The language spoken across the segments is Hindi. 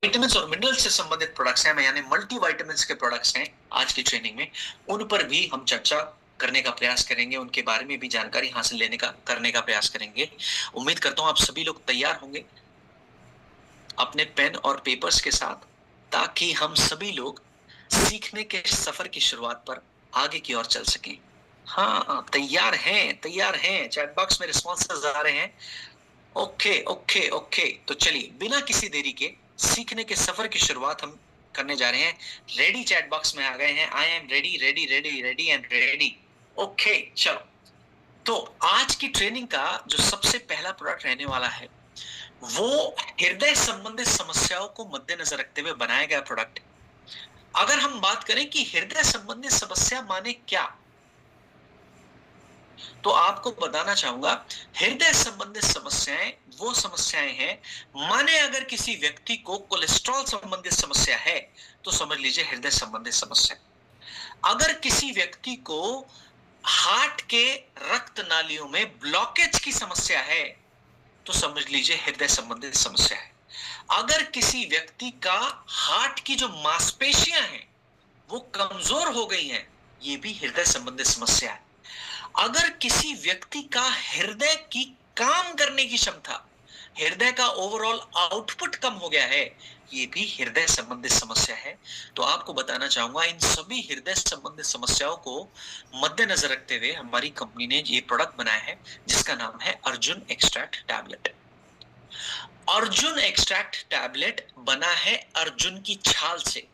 विटामिन्स और मिनरल्स से संबंधित प्रोडक्ट्स हैं, यानी मल्टी विटामिन्स के प्रोडक्ट्स हैं आज की ट्रेनिंग में, उन पर भी हम चर्चा करने का प्रयास करेंगे, उनके बारे में भी जानकारी हासिल करने का प्रयास करेंगे। उम्मीद करता हूं आप सभी लोग तैयार होंगे अपने पेन और पेपर्स के साथ, ताकि हम सभी लोग सीखने के सफर की शुरुआत पर आगे की ओर चल सकें। हाँ, तैयार हैं, तैयार हैं। चैट बॉक्स में रिस्पॉन्सेस आ रहे हैं। ओके ओके ओके, तो चलिए बिना किसी देरी के सीखने के सफर की शुरुआत हम करने जा रहे हैं। रेडी चैट बॉक्स में आ गए हैं। I am ready ready ready ready and ready. Okay, चलो। तो आज की ट्रेनिंग का जो सबसे पहला प्रोडक्ट रहने वाला है वो हृदय संबंधित समस्याओं को मद्देनजर रखते हुए बनाया गया प्रोडक्ट। अगर हम बात करें कि हृदय संबंधित समस्या माने क्या, तो आपको बताना चाहूंगा हृदय संबंधित समस्याएं वो समस्याएं हैं, माने अगर किसी व्यक्ति को कोलेस्ट्रॉल संबंधित समस्या है तो समझ लीजिए हृदय संबंधित समस्या। अगर किसी व्यक्ति को हार्ट के रक्त नालियों में ब्लॉकेज की समस्या है तो समझ लीजिए हृदय संबंधित समस्या है। अगर किसी व्यक्ति का हार्ट की जो मांसपेशियां हैं वो कमजोर हो गई हैं, ये भी हृदय संबंधित समस्या है। अगर किसी व्यक्ति का हृदय की काम करने की क्षमता, हृदय का ओवरऑल आउटपुट कम हो गया है, ये भी हृदय संबंधित समस्या है। तो आपको बताना चाहूंगा इन सभी हृदय संबंधित समस्याओं को मद्देनजर रखते हुए हमारी कंपनी ने ये प्रोडक्ट बनाया है जिसका नाम है Arjun extract tablet. Arjun extract tablet बना है अर्जुन की छाल से,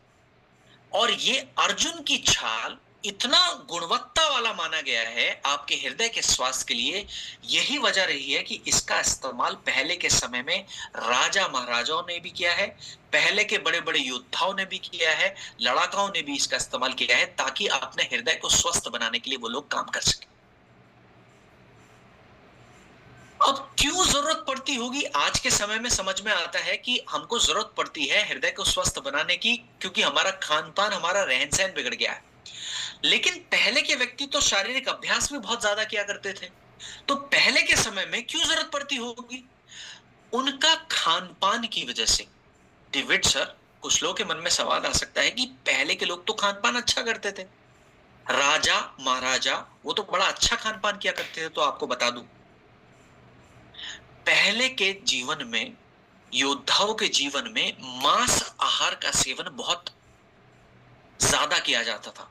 और ये अर्जुन की छाल इतना गुणवत्ता वाला माना गया है आपके हृदय के स्वास्थ्य के लिए। यही वजह रही है कि इसका इस्तेमाल पहले के समय में राजा महाराजाओं ने भी किया है, पहले के बड़े बड़े योद्धाओं ने भी किया है, लड़ाकाओं ने भी इसका इस्तेमाल किया है, ताकि अपने हृदय को स्वस्थ बनाने के लिए वो लोग काम कर सके। अब क्यों जरूरत पड़ती होगी आज के समय में समझ में आता है कि हमको जरूरत पड़ती है हृदय को स्वस्थ बनाने की, क्योंकि हमारा खान पान, हमारा रहन सहन बिगड़ गया है। लेकिन पहले के व्यक्ति तो शारीरिक अभ्यास भी बहुत ज्यादा किया करते थे, तो पहले के समय में क्यों जरूरत पड़ती होगी? उनका खान पान की वजह से। डेविड सर, कुछ लोगों के मन में सवाल आ सकता है कि पहले के लोग तो खान पान अच्छा करते थे, राजा महाराजा वो तो बड़ा अच्छा खान पान किया करते थे। तो आपको बता दूं, पहले के जीवन में, योद्धाओं के जीवन में मांस आहार का सेवन बहुत ज्यादा किया जाता था।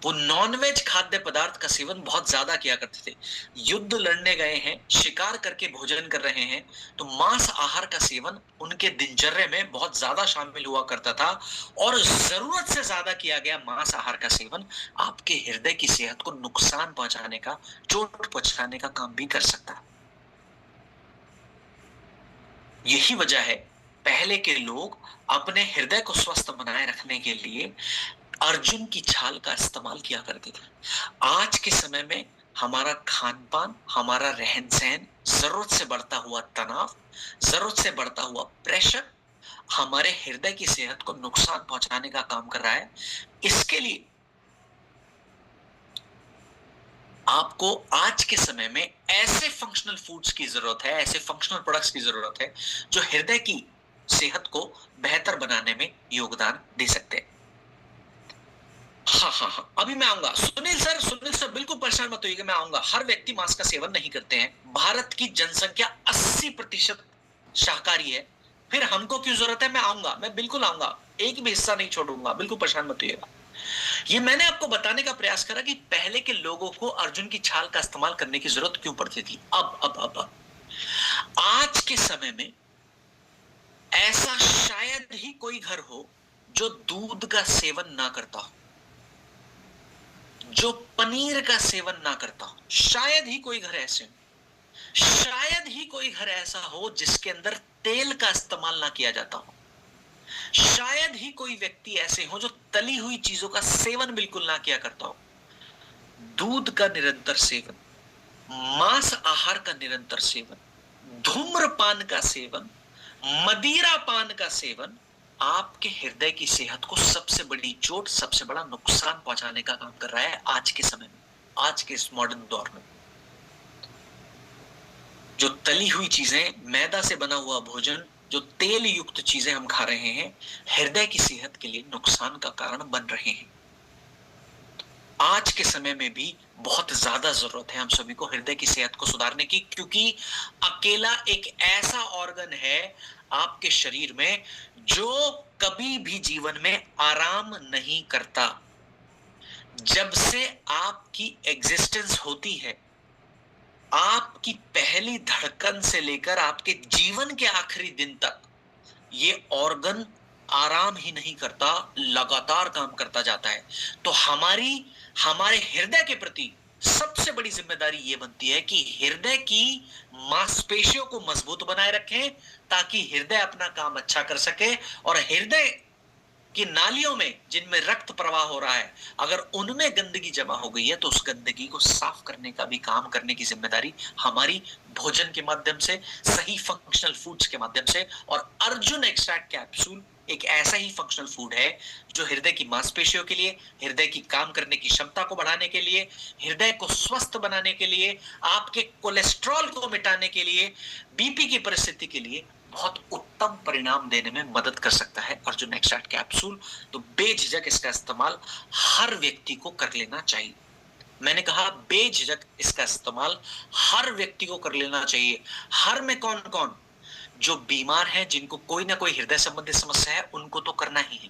वो नॉनवेज खाद्य पदार्थ का सेवन बहुत ज्यादा किया करते थे। युद्ध लड़ने गए हैं, शिकार करके भोजन कर रहे हैं, तो मांस आहार का सेवन उनके दिनचर्या में बहुत ज्यादा शामिल हुआ करता था। और जरूरत से ज्यादा किया गया मांस आहार का सेवन आपके हृदय की सेहत को नुकसान पहुंचाने का, चोट पहुंचाने का काम भी कर सकता है। यही वजह है पहले के लोग अपने हृदय को स्वस्थ बनाए रखने के लिए अर्जुन की छाल का इस्तेमाल किया करते थे। आज के समय में हमारा खान पान, हमारा रहन सहन, जरूरत से बढ़ता हुआ तनाव, जरूरत से बढ़ता हुआ प्रेशर हमारे हृदय की सेहत को नुकसान पहुंचाने का काम कर रहा है। इसके लिए आपको आज के समय में ऐसे फंक्शनल फूड्स की जरूरत है, ऐसे फंक्शनल प्रोडक्ट्स की जरूरत है जो हृदय की सेहत को बेहतर बनाने में योगदान दे सकते हैं। हाँ, अभी मैं आऊंगा। सुनील सर बिल्कुल परेशान मत होइएगा, मैं आऊंगा। हर व्यक्ति मांस का सेवन नहीं करते हैं। भारत की जनसंख्या 80% शाकाहारी है, फिर हमको क्यों जरूरत है? मैं आऊंगा, मैं बिल्कुल आऊंगा, एक भी हिस्सा नहीं छोड़ूंगा, बिल्कुल परेशान मत होइएगा। ये मैंने आपको बताने का प्रयास करा कि पहले के लोगों को अर्जुन की छाल का इस्तेमाल करने की जरूरत क्यों पड़ती थी। अब आज के समय में ऐसा शायद ही कोई घर हो जो दूध का सेवन ना करता हो, जो पनीर का सेवन ना करता हो। शायद ही कोई घर ऐसे हो, शायद ही कोई घर ऐसा हो जिसके अंदर तेल का इस्तेमाल ना किया जाता हो। शायद ही कोई व्यक्ति ऐसे हो जो तली हुई चीजों का सेवन बिल्कुल ना किया करता हो। दूध का निरंतर सेवन, मांस आहार का निरंतर सेवन, धूम्रपान का सेवन, मदिरा पान का सेवन आपके हृदय की सेहत को सबसे बड़ी चोट, सबसे बड़ा नुकसान पहुंचाने का काम कर रहा है आज के समय में, आज के इस मॉडर्न दौर में। जो तली हुई चीजें, मैदा से बना हुआ भोजन, जो तेल युक्त चीजें हम खा रहे हैं, हृदय की सेहत के लिए नुकसान का कारण बन रहे हैं। आज के समय में भी बहुत ज्यादा जरूरत है हम सभी को हृदय की सेहत को सुधारने की, क्योंकि अकेला एक ऐसा ऑर्गन है आपके शरीर में जो कभी भी जीवन में आराम नहीं करता। जब से आपकी एग्जिस्टेंस होती है, आपकी पहली धड़कन से लेकर आपके जीवन के आखिरी दिन तक ये ऑर्गन आराम ही नहीं करता, लगातार काम करता जाता है। तो हमारे हृदय के प्रति सबसे बड़ी जिम्मेदारी ये बनती है कि हृदय की मांसपेशियों को मजबूत बनाए रखें, ताकि हृदय अपना काम अच्छा कर सके, और हृदय कि नालियों में जिनमें रक्त प्रवाह हो रहा है, अगर उनमें गंदगी जमा हो गई है तो उस गंदगी को साफ करने का भी काम करने की जिम्मेदारी हमारी भोजन के माध्यम से, सही फंक्शनल फूड्स के माध्यम से। और अर्जुन एक्सट्रैक्ट कैप्सूल एक ऐसा ही फंक्शनल फूड है जो हृदय की मांसपेशियों के लिए, हृदय की काम करने की क्षमता को बढ़ाने के लिए, हृदय को स्वस्थ बनाने के लिए, आपके कोलेस्ट्रॉल को मिटाने के लिए, बीपी की परिस्थिति के लिए बहुत उत्तम परिणाम देने में मदद कर सकता है अर्जुन एक्सट्रैक्ट कैप्सूल। तो बेझिझक इसका इस्तेमाल हर व्यक्ति को कर लेना चाहिए। मैंने कहा बेझिझक इसका इस्तेमाल हर व्यक्ति को कर लेना चाहिए। हर में कौन कौन? जो बीमार हैं, जिनको कोई ना कोई हृदय संबंधी समस्या है, उनको तो करना ही है।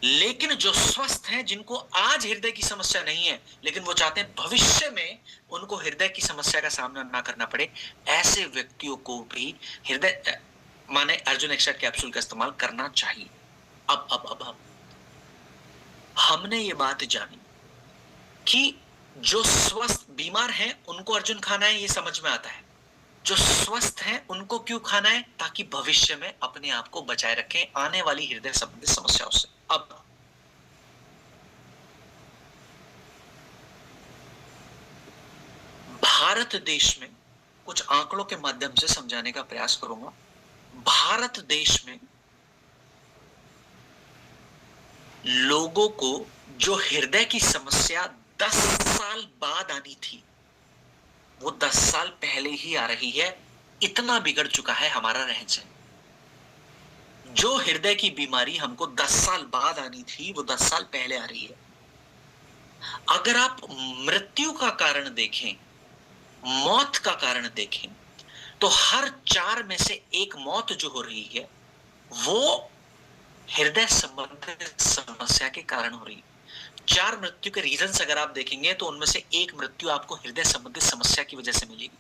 लेकिन जो स्वस्थ हैं, जिनको आज हृदय की समस्या नहीं है लेकिन वो चाहते हैं भविष्य में उनको हृदय की समस्या का सामना ना करना पड़े, ऐसे व्यक्तियों को भी हृदय माने अर्जुन एक्सट्रैक्ट कैप्सूल का इस्तेमाल करना चाहिए। अब हमने ये बात जानी कि जो स्वस्थ बीमार हैं उनको अर्जुन खाना है, ये समझ में आता है। जो स्वस्थ हैं उनको क्यों खाना है? ताकि भविष्य में अपने आप को बचाए रखें आने वाली हृदय संबंधित समस्याओं से। अब भारत देश में कुछ आंकड़ों के माध्यम से समझाने का प्रयास करूंगा। भारत देश में लोगों को जो हृदय की समस्या 10 साल बाद आनी थी, वो 10 साल पहले ही आ रही है। इतना बिगड़ चुका है हमारा रहन सहन। जो हृदय की बीमारी हमको 10 साल बाद आनी थी, वो 10 साल पहले आ रही है। अगर आप मृत्यु का कारण देखें, मौत का कारण देखें, तो हर 4 में से एक मौत जो हो रही है वो हृदय संबंधित समस्या के कारण हो रही है। 4 मृत्यु के रीजंस अगर आप देखेंगे तो उनमें से एक मृत्यु आपको हृदय संबंधित समस्या की वजह से मिलेगी।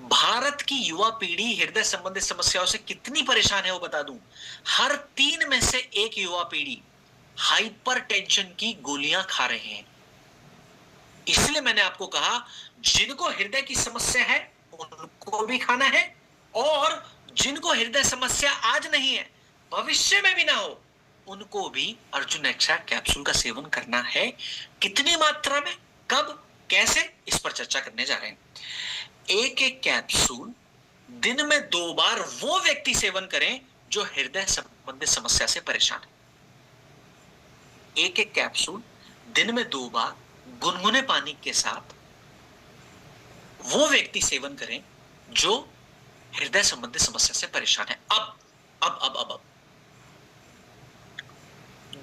भारत की युवा पीढ़ी हृदय संबंधित समस्याओं से कितनी परेशान है वो बता दूं। हर 3 में से एक युवा पीढ़ी हाइपरटेंशन की गोलियां खा रहे हैं। इसलिए मैंने आपको कहा, जिनको हृदय की समस्या है उनको भी खाना है, और जिनको हृदय समस्या आज नहीं है, भविष्य में भी ना हो, उनको भी अर्जुन एक्सट्रैक्ट कैप्सूल का सेवन करना है। कितनी मात्रा में, कब, कैसे, इस पर चर्चा करने जा रहे हैं। एक एक कैप्सूल दिन में 2 बार वो व्यक्ति सेवन करें जो हृदय संबंधित समस्या से परेशान है। एक एक कैप्सूल दिन में 2 बार गुनगुने पानी के साथ वो व्यक्ति सेवन करें जो हृदय संबंधित समस्या से परेशान है। अब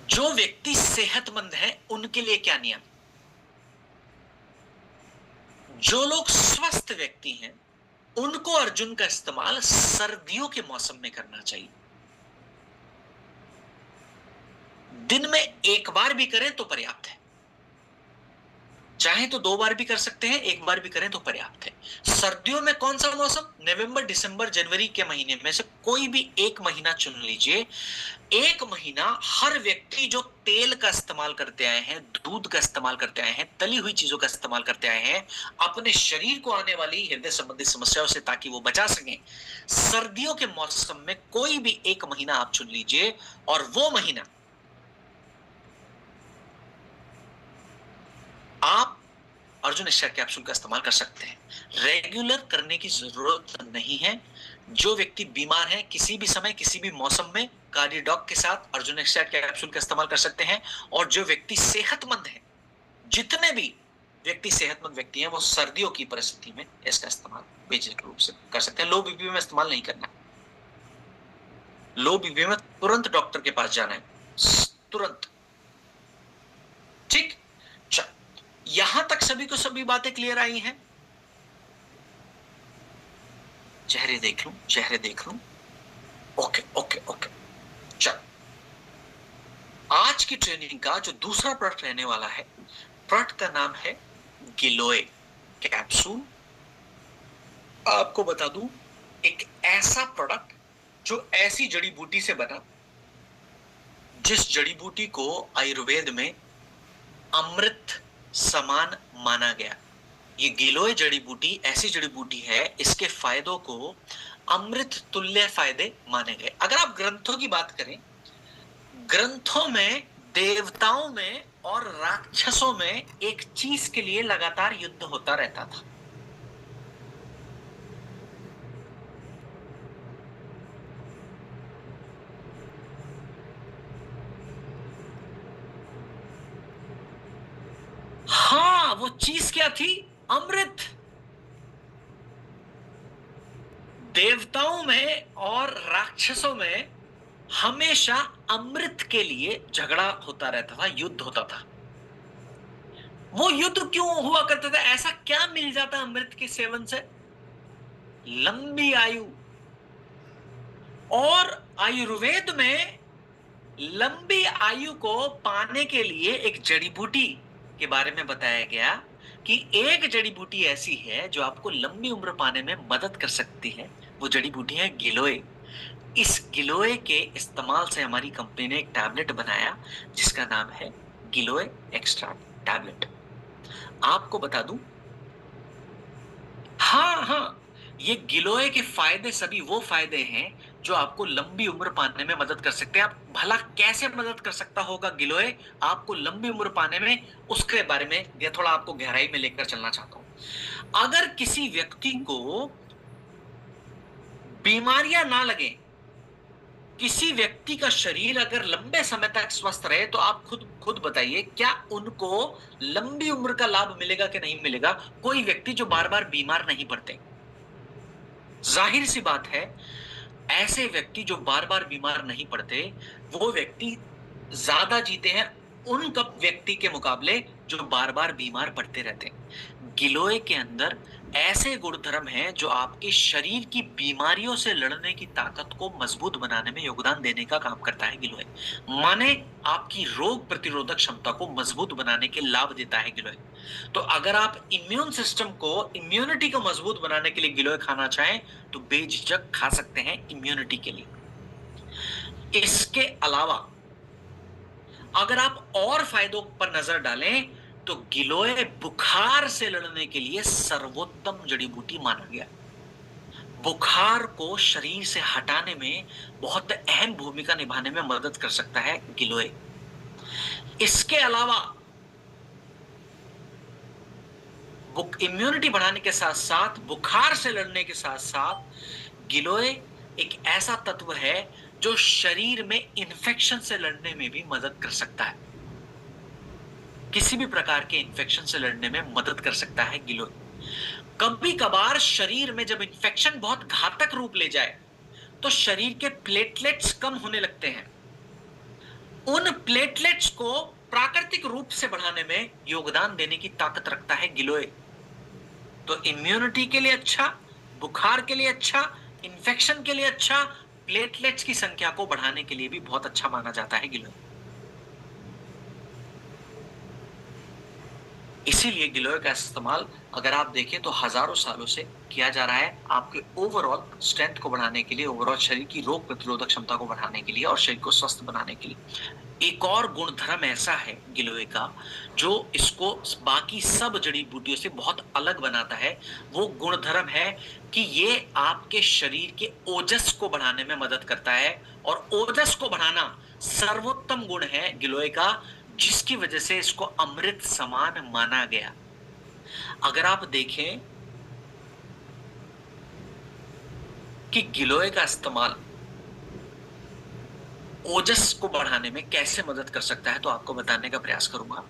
जो व्यक्ति सेहतमंद है उनके लिए क्या नियम? जो लोग स्वस्थ व्यक्ति हैं उनको अर्जुन का इस्तेमाल सर्दियों के मौसम में करना चाहिए। दिन में 1 बार भी करें तो पर्याप्त है, चाहे तो 2 बार भी कर सकते हैं, 1 बार भी करें तो पर्याप्त है। सर्दियों में कौन सा मौसम? नवंबर, दिसंबर, जनवरी के महीने में से कोई भी एक महीना चुन लीजिए। एक महीना हर व्यक्ति जो तेल का इस्तेमाल करते आए हैं, दूध का इस्तेमाल करते आए हैं, तली हुई चीजों का इस्तेमाल करते आए हैं अपने शरीर को आने वाली हृदय संबंधी समस्याओं से, ताकि वो बचा सकें, सर्दियों के मौसम में कोई भी एक महीना आप चुन लीजिए, और वो महीना आप अर्जुन एक्सट्रैक्ट कैप्सूल का इस्तेमाल कर सकते हैं। रेगुलर करने की जरूरत नहीं है। जो व्यक्ति बीमार है किसी भी समय किसी भी मौसम में कार्डियोडॉक के साथ अर्जुन एक्सट्रैक्ट कैप्सूल का इस्तेमाल कर सकते हैं। और जो व्यक्ति सेहतमंद है, जितने भी व्यक्ति सेहतमंद व्यक्ति हैं, वो सर्दियों की परिस्थिति में इसका इस्तेमाल बेझिझक रूप से कर सकते हैं। लो बीपी में इस्तेमाल नहीं करना है। लो बीपी में तुरंत डॉक्टर के पास जाना है, तुरंत। ठीक, यहां तक सभी को सभी बातें क्लियर आई हैं? चेहरे देख लूं, चेहरे देख लूं। ओके ओके ओके, चल। आज की ट्रेनिंग का जो दूसरा प्रोडक्ट रहने वाला है, प्रोडक्ट का नाम है गिलोय कैप्सूल। आपको बता दूं, एक ऐसा प्रोडक्ट जो ऐसी जड़ी बूटी से बना जिस जड़ी बूटी को आयुर्वेद में अमृत समान माना गया। ये गिलोय जड़ी बूटी ऐसी जड़ी बूटी है, इसके फायदों को अमृत तुल्य फायदे माने गए। अगर आप ग्रंथों की बात करें, ग्रंथों में देवताओं में और राक्षसों में एक चीज के लिए लगातार युद्ध होता रहता था। हाँ, वो चीज क्या थी? अमृत। देवताओं में और राक्षसों में हमेशा अमृत के लिए झगड़ा होता रहता था, युद्ध होता था। वो युद्ध क्यों हुआ करता था? ऐसा क्या मिल जाता अमृत के सेवन से? लंबी आयु। और आयुर्वेद में लंबी आयु को पाने के लिए एक जड़ी बूटी के बारे में बताया गया कि एक जड़ी बूटी ऐसी है जो आपको लंबी उम्र पाने में मदद कर सकती है। वो जड़ी बूटी है गिलोय। इस गिलोय के इस्तेमाल से हमारी कंपनी ने एक टैबलेट बनाया जिसका नाम है गिलोय एक्स्ट्रा टैबलेट। आपको बता दूं, हाँ, ये गिलोय के फायदे सभी वो फायदे हैं जो आपको लंबी उम्र पाने में मदद कर सकते हैं। आप भला कैसे मदद कर सकता होगा गिलोय आपको लंबी उम्र पाने में, उसके बारे में ये थोड़ा आपको गहराई में लेकर चलना चाहता हूं। अगर किसी व्यक्ति को बीमारियां ना लगे, किसी व्यक्ति का शरीर अगर लंबे समय तक स्वस्थ रहे, तो आप खुद बताइए, क्या उनको लंबी उम्र का लाभ मिलेगा कि नहीं मिलेगा? कोई व्यक्ति जो बार बार बीमार नहीं पड़ते, जाहिर सी बात है, ऐसे व्यक्ति जो बार बार बीमार नहीं पड़ते, वो व्यक्ति ज्यादा जीते हैं उन कप व्यक्ति के मुकाबले जो बार बार बीमार पड़ते रहते हैं। गिलोय के अंदर ऐसे गुणधर्म हैं जो आपके शरीर की बीमारियों से लड़ने की ताकत को मजबूत बनाने में योगदान देने का काम करता है गिलोय। माने आपकी रोग प्रतिरोधक क्षमता को मजबूत बनाने के लाभ देता है गिलोय। तो अगर आप इम्यून सिस्टम को, इम्यूनिटी को मजबूत बनाने के लिए गिलोय खाना चाहें तो बेझिझक खा सकते हैं इम्यूनिटी के लिए। इसके अलावा अगर आप और फायदों पर नजर डालें तो गिलोय बुखार से लड़ने के लिए सर्वोत्तम जड़ी बूटी माना गया। बुखार को शरीर से हटाने में बहुत अहम भूमिका निभाने में मदद कर सकता है गिलोय। इसके अलावा इम्यूनिटी बढ़ाने के साथ साथ, बुखार से लड़ने के साथ साथ, गिलोय एक ऐसा तत्व है जो शरीर में इन्फेक्शन से लड़ने में भी मदद कर सकता है। किसी भी प्रकार के इन्फेक्शन से लड़ने में मदद कर सकता है गिलोय। कभी कभार शरीर में जब इन्फेक्शन बहुत घातक रूप ले जाए तो शरीर के प्लेटलेट्स कम होने लगते हैं। उन प्लेटलेट्स को प्राकृतिक रूप से बढ़ाने में योगदान देने की ताकत रखता है गिलोय। तो इम्यूनिटी के लिए अच्छा, बुखार के लिए अच्छा, इन्फेक्शन के लिए अच्छा, प्लेटलेट्स की संख्या को बढ़ाने के लिए भी बहुत अच्छा माना जाता है गिलोय। इसीलिए गिलोय का इस्तेमाल अगर आप देखें तो हजारों सालों से किया जा रहा है, आपके ओवरऑल स्ट्रेंथ को बढ़ाने के लिए, ओवरऑल शरीर की रोग प्रतिरोधक क्षमता को बढ़ाने के लिए और शरीर को स्वस्थ बनाने के लिए। एक और गुणधर्म ऐसा है गिलोय का जो इसको बाकी सब जड़ी बूटियों से बहुत अलग बनाता है। वो गुणधर्म है कि ये आपके शरीर के ओजस को बढ़ाने में मदद करता है, और ओजस को बढ़ाना सर्वोत्तम गुण है गिलोय का, जिसकी वजह से इसको अमृत समान माना गया। अगर आप देखें कि गिलोय का इस्तेमाल ओजस को बढ़ाने में कैसे मदद कर सकता है, तो आपको बताने का प्रयास करूंगा।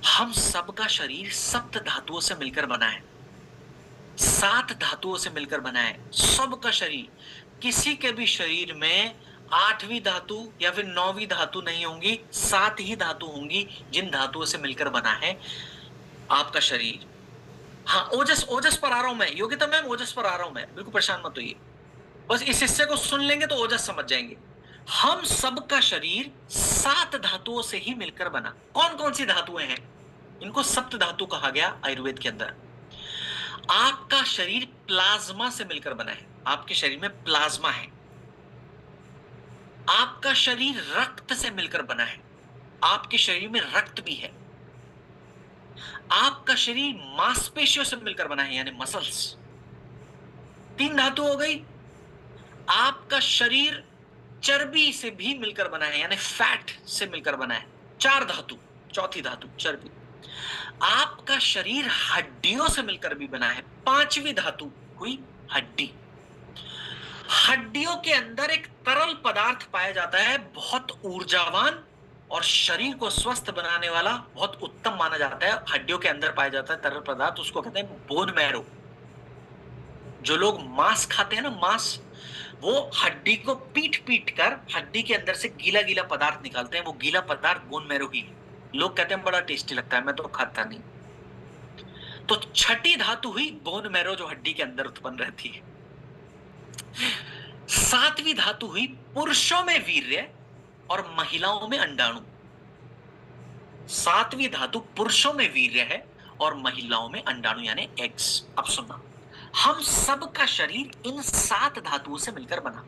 हम सबका शरीर सप्त धातुओं से मिलकर बना है, 7 धातुओं से मिलकर बना है सबका शरीर। किसी के भी शरीर में 8वीं धातु या फिर 9वीं धातु नहीं होंगी, 7 ही धातु होंगी जिन धातुओं से मिलकर बना है आपका शरीर। हाँ, ओजस ओजस पर आ रहा हूं मैं, योगिता मैम ओजस पर आ रहा हूं मैं, बिल्कुल परेशान मत होइए। बस इस हिस्से को सुन लेंगे तो ओजस समझ जाएंगे। हम सबका शरीर 7 धातुओं से ही मिलकर बना। कौन कौन सी धातुएं हैं? इनको सप्त धातु कहा गया आयुर्वेद के अंदर। आपका शरीर प्लाज्मा से मिलकर बना है, आपके शरीर में प्लाज्मा है। आपका शरीर रक्त से मिलकर बना है, आपके शरीर में रक्त भी है। आपका शरीर मांसपेशियों से मिलकर बना है, यानी मसल्स। 3 धातु हो गई। आपका शरीर चर्बी से भी मिलकर बना है, यानी फैट से मिलकर बना है। 4 धातु, चौथी धातु चर्बी। आपका शरीर हड्डियों से मिलकर भी बना है। 5वीं धातु हुई हड्डी। हड्डियों के अंदर एक तरल पदार्थ पाया जाता है, बहुत ऊर्जावान और शरीर को स्वस्थ बनाने वाला, बहुत उत्तम माना जाता है। हड्डियों के अंदर पाया जाता है तरल पदार्थ, उसको कहते हैं बोन मैरो। जो लोग मांस खाते हैं ना, मांस, वो हड्डी को पीट पीट कर हड्डी के अंदर से गीला गीला पदार्थ निकालते हैं। वो गीला पदार्थ बोन मैरो ही है। लोग कहते हैं बड़ा टेस्टी लगता है, मैं तो खाता नहीं। तो छठी धातु हुई बोन मैरो, जो हड्डी के अंदर उत्पन्न रहती है। 7वीं धातु हुई पुरुषों में वीर्य और महिलाओं में अंडाणु। 7वीं धातु पुरुषों में वीर्य है और महिलाओं में अंडाणु, यानी एग्स। अब सुनना, हम सब का शरीर इन 7 धातुओं से मिलकर बना।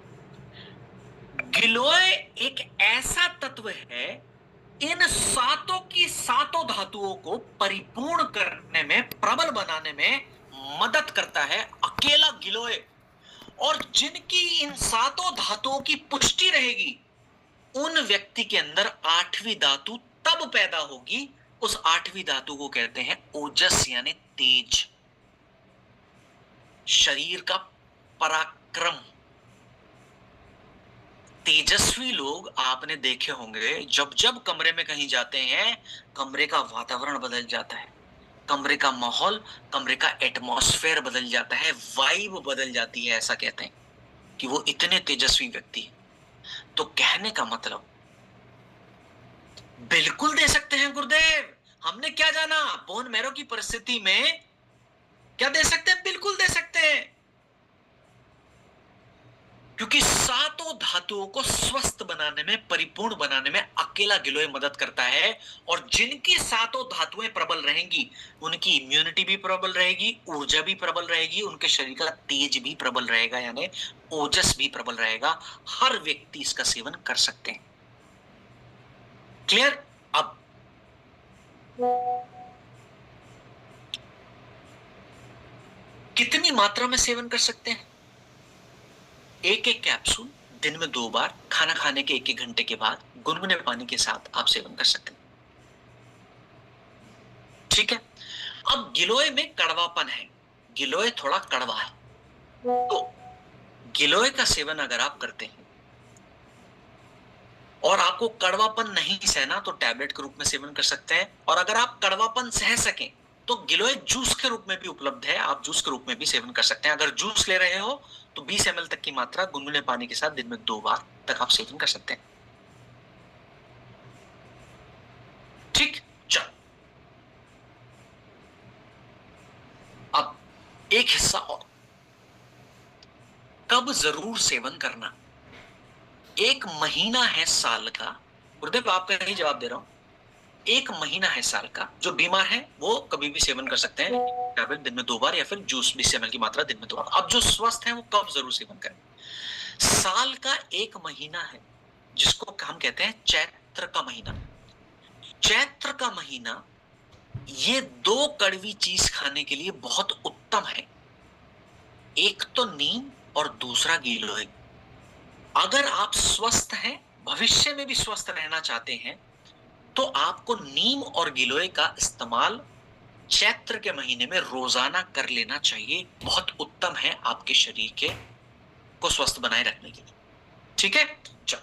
गिलोय एक ऐसा तत्व है, इन सातों की सातों धातुओं को परिपूर्ण करने में, प्रबल बनाने में मदद करता है अकेला गिलोय। और जिनकी इन सातों धातुओं की पुष्टि रहेगी, उन व्यक्ति के अंदर 8वीं धातु तब पैदा होगी। उस 8वीं धातु को कहते हैं ओजस, यानी तेज, शरीर का पराक्रम। तेजस्वी लोग आपने देखे होंगे, जब जब कमरे में कहीं जाते हैं, कमरे का वातावरण बदल जाता है, कमरे का माहौल, कमरे का एटमॉस्फेयर बदल जाता है, वाइब बदल जाती है। ऐसा कहते हैं कि वो इतने तेजस्वी व्यक्ति हैं। तो कहने का मतलब, बिल्कुल दे सकते हैं गुरुदेव। हमने क्या जाना, बोन मैरो की परिस्थिति में क्या दे सकते हैं? बिल्कुल दे सकते हैं, क्योंकि सातों धातुओं को स्वस्थ बनाने में, परिपूर्ण बनाने में अकेला गिलोय मदद करता है। और जिनकी सातों धातुएं प्रबल रहेंगी, उनकी इम्यूनिटी भी प्रबल रहेगी, ऊर्जा भी प्रबल रहेगी, उनके शरीर का तेज भी प्रबल रहेगा, यानी ओजस भी प्रबल रहेगा। हर व्यक्ति इसका सेवन कर सकते हैं। क्लियर? अब कितनी मात्रा में सेवन कर सकते हैं? एक एक कैप्सूल दिन में 2 बार, खाना खाने के 1-1 घंटे के बाद गुनगुने पानी के साथ आप सेवन कर सकते हैं। ठीक है। अब गिलोय में कड़वापन है, गिलोय थोड़ा कड़वा है। तो गिलोय का सेवन अगर आप करते हैं और आपको कड़वापन नहीं सहना, तो टैबलेट के रूप में सेवन कर सकते हैं। और अगर आप कड़वापन सह सकें तो गिलोय जूस के रूप में भी उपलब्ध है, आप जूस के रूप में भी सेवन कर सकते हैं। अगर जूस ले रहे हो तो 20 ml तक की मात्रा गुनगुने पानी के साथ दिन में 2 बार तक आप सेवन कर सकते हैं। ठीक, चलो अब एक हिस्सा और, कब जरूर सेवन करना। 1 महीना है साल का, गुरुदेव आपका ही जवाब दे रहा हूं। 1 महीना है साल का, जो बीमार है वो कभी भी सेवन कर सकते हैं, टैबलेट दिन में 2 बार, या फिर जूस 20 ml की मात्रा दिन में 2 बार। अब जो स्वस्थ है वो कब जरूर सेवन करें। साल का 1 महीना है जिसको हम कहते हैं चैत्र का महीना। चैत्र का महीना ये 2 कड़वी चीज खाने के लिए बहुत उत्तम है। एक तो नीम और दूसरा गिलोय। अगर आप स्वस्थ हैं, भविष्य में भी स्वस्थ रहना चाहते हैं, तो आपको नीम और गिलोय का इस्तेमाल चैत्र के महीने में रोजाना कर लेना चाहिए। बहुत उत्तम है आपके शरीर के को स्वस्थ बनाए रखने के लिए। ठीक है, चलो